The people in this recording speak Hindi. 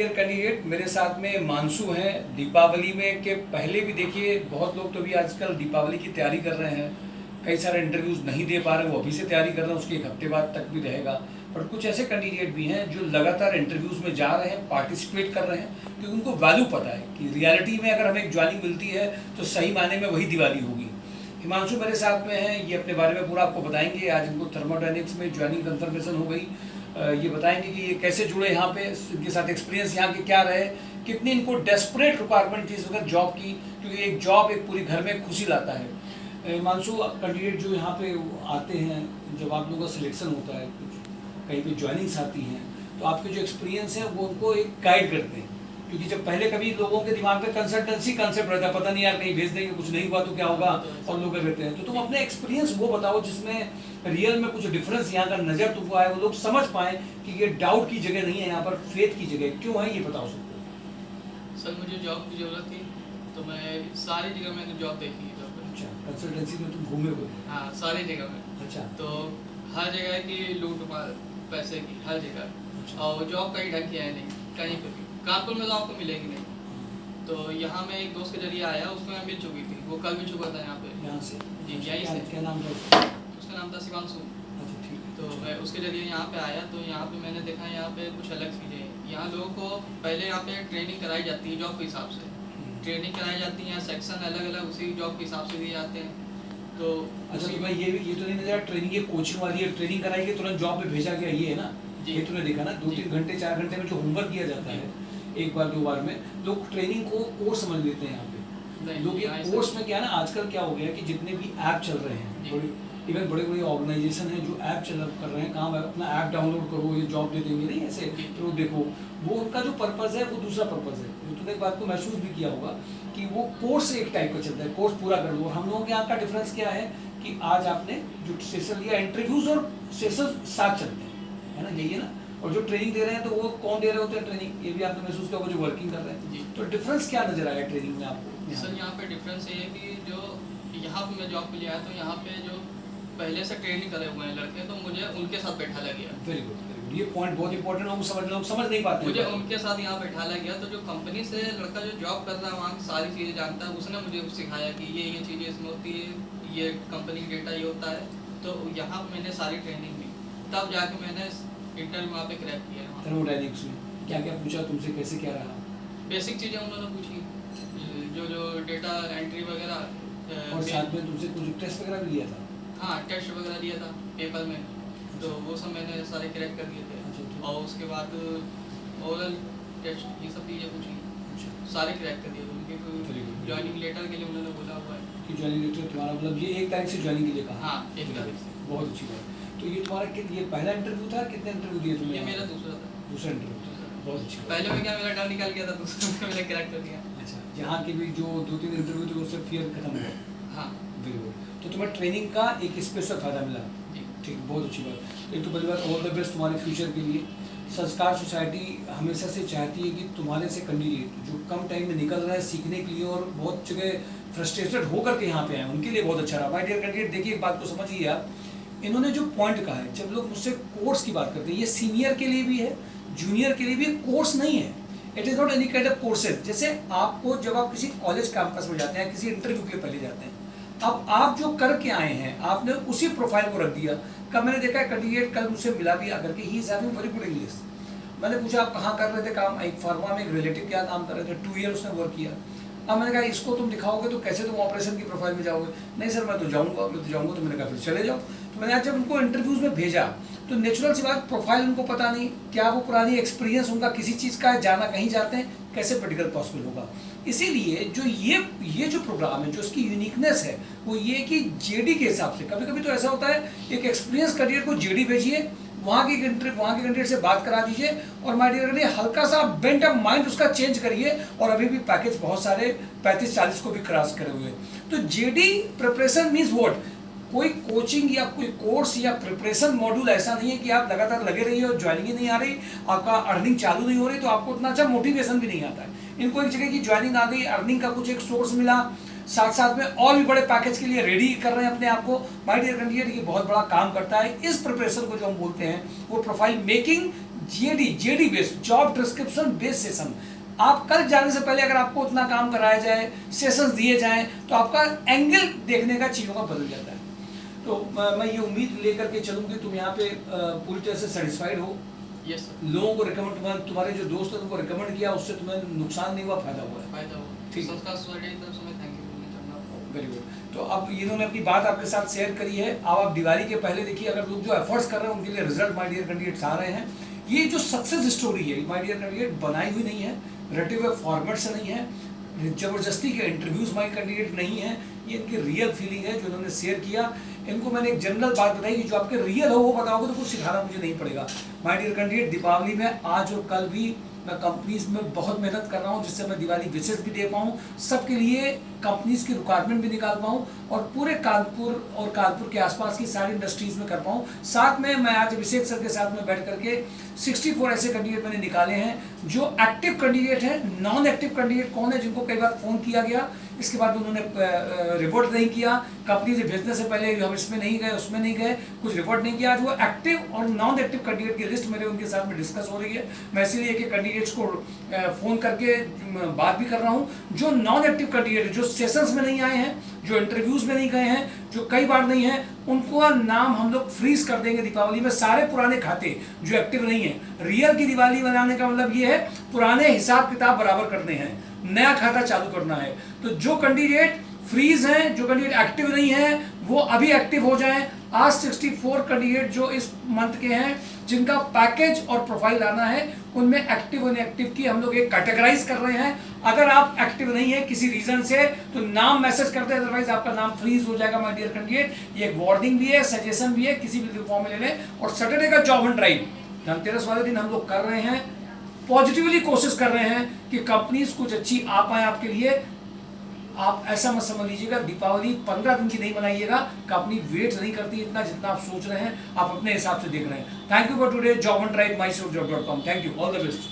डियर कैंडिडेट, मेरे साथ में मानसू हैं। दीपावली में के पहले भी देखिए बहुत लोग तो भी आजकल दीपावली की तैयारी कर रहे हैं, कई सारे इंटरव्यूज़ नहीं दे पा रहे हैं, वो अभी से तैयारी कर रहे हैं, उसके एक हफ्ते बाद तक भी रहेगा। पर कुछ ऐसे कैंडिडेट भी हैं जो लगातार इंटरव्यूज़ में जा रहे हैं, पार्टिसिपेट कर रहे हैं, क्योंकि उनको वैल्यू पता है कि रियलिटी में अगर हमें एक ज्वाइनिंग मिलती है तो सही मायने में वही दिवाली होगी। हिमांशु मेरे साथ में हैं, ये अपने बारे में पूरा आपको बताएंगे। आज इनको थर्मोडायनेमिक्स में ज्वाइनिंग कंफर्मेशन हो गई, ये बताएंगे कि ये कैसे जुड़े यहाँ पे, इनके साथ एक्सपीरियंस यहाँ के क्या रहे, कितनी इनको डेस्परेट रिक्वायरमेंट थी इस वक्त जॉब की, क्योंकि एक जॉब एक पूरी घर में खुशी लाता है। हिमांशु, कैंडिडेट जो यहाँ पे आते हैं, जब आप लोगों का सिलेक्शन होता है, कुछ कहीं पे ज्वाइनिंग्स आती हैं, तो आपके जो एक्सपीरियंस है वो उनको एक गाइड करते हैं, क्योंकि जब पहले कभी लोगों के दिमाग में कंसल्टेंसी कंसेप्ट रहता है, पता नहीं यार कहीं भेज देंगे, कुछ नहीं हुआ तो क्या होगा, और लोग रहते हैं। तो तुम अपने एक्सपीरियंस वो बताओ जिसमें रियल में कुछ डिफरेंस यहाँ का नज़र तुमको आए, वो लोग समझ पाए कि ये डाउट की जगह नहीं है, यहाँ पर फेथ की जगह क्यों है, ये बताओ सबको। सर मुझे जॉब की ज़रूरत थी, तो मैं सारी जगह मैंने जॉब देखी है। अच्छा, कंसल्टेंसी में तुम घूमे हुए? हाँ, सारी जगह में। अच्छा। तो हर जगह की लूट मार पैसे की, हर जगह। अच्छा। और जॉब कहीं ढंग की है नहीं, कहीं पर भी कानपुर में तो आपको मिलेगी नहीं। तो यहाँ मैं एक दोस्त के जरिए आया, उसको मैं मिल चुकी थी, वो कल मिल चुका था यहाँ पे। यहाँ से? जी, यहीं से। क्या नाम था? उसका नाम था शिवांशु। अच्छा, ठीक है। तो मैं उसके जरिए यहाँ पे आया, तो यहाँ पे मैंने देखा यहाँ पे कुछ अलग चीज़ें हैं। यहाँ लोगों को पहले यहाँ पे ट्रेनिंग कराई जाती है जॉब के हिसाब से, ट्रेनिंग कराई जाती है, सेक्शन अलग अलग उसी जॉब के हिसाब से दिए जाते हैं। तो अच्छा, तो मैं ये तो नहीं नजर ट्रेनिंग ये कोचिंग वाली है, ट्रेनिंग कराई के तुरंत जॉब पे भेजा गया, ये है ना? ये तूने देखा ना, 2-3 घंटे 4 घंटे में जो होमवर्क किया जाता है, एक बार 2 बार में लोग ट्रेनिंग को कोर्स समझ लेते हैं। यहाँ पे लोग ये कोर्स में क्या है ना, आजकल क्या हो गया कि जितने भी ऐप चल रहे हैं, इवन बड़े बड़े ऑर्गेनाइजेशन हैं जो ऐप कर रहे हैं, काम अपना ऐप डाउनलोड करो, ये जॉब दे देंगे, नहीं ऐसे तो देखो, वो उनका जो पर्पज़ है वो दूसरा पर्पज़ है। तो तूने एक बात को महसूस भी किया होगा कि वो कोर्स एक टाइप का चलता है, कोर्स पूरा कर लो। हम लोगों के यहाँ का डिफरेंस क्या है कि आज आपने जो सेशन लिया, इंटरव्यूज और सेशन साथ चलते हैं, है ना, यही है ना। और जो ट्रेनिंग दे रहे हैं तो वो कौन दे रहे होते हैं ट्रेनिंग, ये भी आपने महसूस किया होगा जो वर्किंग कर रहे हैं। तो डिफरेंस क्या नजर आया ट्रेनिंग में आपको? सर यहाँ पे डिफरेंस ये है कि जो यहाँ पे मैं जॉब के लिए आया, तो यहाँ पे जो पहले से ट्रेनिंग करे हुए हैं लड़के, तो मुझे उनके साथ बैठा लग गया। वेरी गुड, ये पॉइंट बहुत इंपॉर्टेंट है, लोग समझ नहीं पाते। मुझे उनके साथ यहाँ बैठा लग गया, तो जो कंपनी से लड़का जो जॉब कर रहा है वहाँ की सारी चीज़ें जानता है, उसने मुझे सिखाया कि ये चीज़ें इसमें होती है, ये कंपनी की डेटा ये होता है। तो यहाँ पर मैंने सारी ट्रेनिंग ली, तब जाके मैंने इंटरव्यू वहाँ पे क्रैक किया। थर्मोडायनेमिक्स में क्या क्या पूछा तुमसे, कैसे क्या रहा? बेसिक चीज़ें उन्होंने पूछी, जो डेटा एंट्री वगैरह, और साथ में तुमसे कुछ टेस्ट वगैरह भी लिया था? हाँ, टेस्ट वगैरह दिया था पेपर में, तो वो सब मैंने सारे क्रैक कर दिए थे। और उसके बाद ओरल टेस्ट, ये सब चीज़ें पूछी, सारे क्रैक कर दिए थे। उनके ज्वाइनिंग लेटर के लिए उन्होंने बोला हुआ है कि ज्वाइनिंग लेटर तुम्हारा मतलब ये 1 तारीख से ज्वाइनिंग के लिए कहा? हाँ, 1 तारीख से। बहुत अच्छी बात। तो ये तुम्हारा ये पहला इंटरव्यू था, कितने इंटरव्यू दिए तुमने? ये मेरा दूसरा था। दूसरा इंटरव्यू था, बहुत अच्छी। पहले में क्या मेरा डर निकल गया था, दूसरे में मैंने क्रैक कर दिया। अच्छा, यहाँ के भी जो 2-3 इंटरव्यू थे उससे फियर खत्म हुआ? हाँ, बिल्कुल। तो तुम्हें ट्रेनिंग का एक स्पेशल फायदा मिला? ठीक, बहुत अच्छी बात। एक तो पहली बात, ऑल द बेस्ट तुम्हारे फ्यूचर के लिए। संस्कार सोसाइटी हमेशा से चाहती है कि तुम्हारे से कैंडिडेट जो कम टाइम में निकल रहे हैं सीखने के लिए और बहुत जगह फ्रस्ट्रेटेड होकर के यहाँ पे आए, उनके लिए बहुत अच्छा रहा। माय डियर कैंडिडेट, देखिए एक बात को समझिए आप, इन्होंने जो पॉइंट कहा है, जब लोग मुझसे कोर्स की बात करते हैं, ये सीनियर के लिए भी है, जूनियर के लिए भी कोर्स नहीं है। It is not any kind of courses. जैसे आपको जब आप किसी कॉलेज कैंपस में जाते हैं, किसी इंटरव्यू के लिए पहले जाते हैं, अब आप जो करके आए हैं आपने उसी प्रोफाइल को रख दिया। कब मैंने देखा कैंडिडेट कल मुझसे मिला भी आकर के, he is having very good English. मैंने पूछा आप कहाँ कर रहे थे काम? एक फार्मा में एक रिलेटिव क्या काम कर रहे थे, 2 ईयर उसने वर्क किया। अब मैंने कहा इसको तुम दिखाओगे तो कैसे तुम ऑपरेशन की प्रोफाइल में जाओगे? नहीं सर मैं तो जाऊँगा। तो मैंने कहा फिर चले जाओ। तो मैंने आज जब उनको इंटरव्यूज़ में भेजा तो नेचुरल सी बात, प्रोफाइल उनको पता नहीं, क्या वो पुरानी एक्सपीरियंस उनका किसी चीज़ का है, जाना कहीं जाते हैं, कैसे प्रैक्टिकल पॉसिबल होगा। इसीलिए जो ये जो प्रोग्राम है, जो इसकी यूनिकनेस है वो ये कि जेडी के हिसाब से, कभी कभी तो ऐसा होता है एक एक्सपीरियंस कैंडिडेट को जेडी भेजिए, वहाँ के कैंडिडेट से बात करा दीजिए, और माय डियर कैंडिडेट हल्का सा बेंट ऑफ माइंड उसका चेंज करिए, और अभी भी पैकेज बहुत सारे 35-40 को भी क्रॉस करे हुए। तो जेडी प्रिपरेशन मीन्स व्हाट, कोई कोचिंग या कोई कोर्स या प्रिपरेशन मॉड्यूल ऐसा नहीं है कि आप लगातार लगे रहिए और ज्वाइनिंग ही नहीं आ रही, आपका अर्निंग चालू नहीं हो रही, तो आपको उतना अच्छा मोटिवेशन भी नहीं आता है। इनको एक जगह की ज्वाइनिंग आ गई, अर्निंग का कुछ एक सोर्स मिला, साथ साथ में और भी बड़े पैकेज के लिए रेडी कर रहे हैं अपने आप को। माय डियर कैंडिडेट, ये बहुत बड़ा काम करता है। इस प्रिपरेशन को जो हम बोलते हैं वो profile making JD based, job description based session. आप कल जाने से पहले अगर आपको उतना काम कराया जाए, सेशंस दिए जाएं, तो आपका एंगल देखने का चीज़ों का बदल जाता है। तो मैं ये उम्मीद लेकर के चलूँ कि तुम यहाँ पे पूरी तरह से सेटिस्फाइड हो। Yes sir. लोगों को रिकमेंड, तुम्हारे जो दोस्त हैं उनको रिकमेंड किया, उससे तुम्हें नुकसान नहीं हुआ, फायदा हुआ है। फायदा हुआ। ठीक। संस्कार सोसाइटी की तरफ से मैं थैंक यू बोलना चाहूँगा। Very good. तो अब इन्होंने अपनी बात आपके साथ शेयर करी है। अब आप दिवाली के पहले देखिए, अगर लोग जो एफर्ट्स कर रहे हैं उनके लिए रिजल्ट माय डियर कैंडिडेट्स आ रहे हैं। ये जो सक्सेस स्टोरी है माय डियर कैंडिडेट, बनाई हुई नहीं है, रटे हुए फॉर्मेट से नहीं है, जबरदस्ती के इंटरव्यूज माय कैंडिडेट नहीं है, ये इनकी रियल फीलिंग है जो इन्होंने शेयर किया। इनको मैंने एक जनरल बात बताई कि जो आपके रियल हो वो बताओगे तो कुछ सिखाना मुझे नहीं पड़ेगा। माय डियर कैंडिडेट, दीपावली में आज और कल भी मैं कंपनीज में बहुत मेहनत कर रहा हूँ, जिससे मैं दिवाली विशेष भी दे पाऊँ, सबके लिए कंपनीज की रिक्वायरमेंट भी निकाल पाऊँ और पूरे कानपुर और कानपुर के आसपास की सारी इंडस्ट्रीज में कर पाऊँ। साथ में मैं आज अभिषेक सर के साथ में बैठ करके 64 ऐसे कैंडिडेट मैंने निकाले हैं जो एक्टिव कैंडिडेट हैं। नॉन एक्टिव कैंडिडेट कौन है? जिनको कई बार फ़ोन किया गया, इसके बाद उन्होंने रिपोर्ट नहीं किया, कंपनी से भेजने से पहले हम इसमें नहीं गए, उसमें नहीं गए, कुछ रिपोर्ट नहीं किया। आज वो एक्टिव और नॉन एक्टिव कैंडिडेट की लिस्ट मेरे उनके साथ में डिस्कस हो रही है। मैं इसीलिए कि कैंडिडेट्स को फ़ोन करके बात भी कर रहा हूँ। जो नॉन एक्टिव कैंडिडेट, जो सेशंस में नहीं आए हैं, जो इंटरव्यूज़ में नहीं गए हैं, जो कई बार नहीं है, उनको नाम हम लोग फ्रीज कर देंगे दीपावली में। सारे पुराने खाते जो एक्टिव नहीं है, रियल की दिवाली मनाने का मतलब ये है पुराने हिसाब किताब बराबर करने हैं, नया खाता चालू करना है। तो जो कैंडिडेट फ्रीज हैं, जो कैंडिडेट एक्टिव नहीं है, वो अभी एक्टिव हो जाएं। आज 64 कैंडिडेट जो इस मंथ के हैं, जिनका पैकेज और प्रोफाइल लाना है, उनमें एक्टिव और इनएक्टिव की हम लोग एक कैटेगराइज कर रहे हैं। अगर आप एक्टिव नहीं है किसी रीजन से तो नाम मैसेज करते हैं, अदरवाइज आपका नाम फ्रीज हो जाएगा माय डियर कैंडिडेट। ये एक वार्निंग भी है, सजेशन भी है, किसी भी फॉर्म में ले लें। और सैटरडे का जॉब एंड ड्राइव धनतेरस वाले दिन हम लोग कर रहे हैं। पॉजिटिवली कोशिश कर रहे हैं कि कंपनीज कुछ अच्छी आ पाए आपके लिए। आप ऐसा मत समझ लीजिएगा दीपावली 15 दिन की नहीं मनाइएगा, कंपनी वेट नहीं करती इतना जितना आप सोच रहे हैं, आप अपने हिसाब से देख रहे हैं। Thank you for today, job and drive, mysurjob.com। Thank you, all the best.